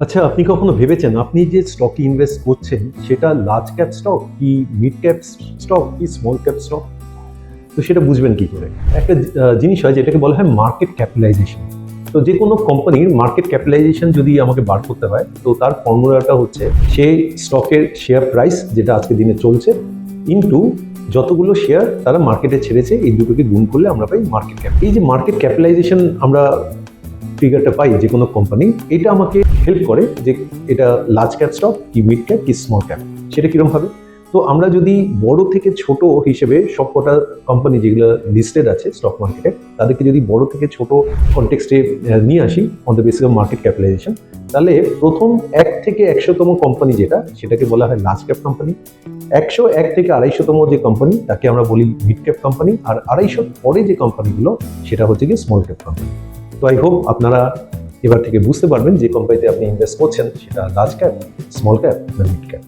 আচ্ছা, আপনি কখনো ভেবেছেন আপনি যে স্টকে ইনভেস্ট করছেন সেটা লার্জ ক্যাপ স্টক কি মিড ক্যাপ স্টক কি স্মল ক্যাপ স্টক? তো সেটা বুঝবেন কি করে? একটা জিনিস হয় যেটাকে বলা হয় মার্কেট ক্যাপিটালাইজেশন। তো যে কোনো কোম্পানির মার্কেট ক্যাপিটালাইজেশন যদি আমাকে বার করতে হয়, তো তার ফর্মুলাটা হচ্ছে সেই স্টকের শেয়ার প্রাইস যেটা আজকের দিনে চলছে ইনটু যতগুলো শেয়ার তারা মার্কেটে ছেড়েছে, এই দুটোকে গুণ করলে আমরা পাই মার্কেট ক্যাপ। এই যে মার্কেট ক্যাপিটালাইজেশন আমরা ফিগারটা পাই যে কোনো কোম্পানি, এটা আমাকে হেল্প করে যে এটা লার্জ ক্যাপ স্টক কি মিড ক্যাপ কি স্মল ক্যাপ, সেটা কিরকম হবে। তো আমরা যদি বড় থেকে ছোট হিসেবে সবকটা কোম্পানি যেগুলো লিস্টেড আছে স্টক মার্কেটে তাদেরকে যদি বড় থেকে ছোট কনটেক্সটে নিয়ে আসি on the basis of market capitalization, তাহলে প্রথম 1 থেকে 100তম কোম্পানি যেটা, সেটাকে বলা হয় লার্জ ক্যাপ কোম্পানি। 101 থেকে 250তম যে কোম্পানি তাকে আমরা বলি মিড ক্যাপ কোম্পানি, আর 250 পরে যে কোম্পানিগুলো সেটা হচ্ছে কি স্মল ক্যাপ কোম্পানি। তো আই হোপ আপনারা এবার থেকে বুঝতে পারবেন যে কোম্পানিতে আপনি ইনভেস্ট করছেন সেটা লার্জ ক্যাপ, স্মল ক্যাপ না মিড ক্যাপ।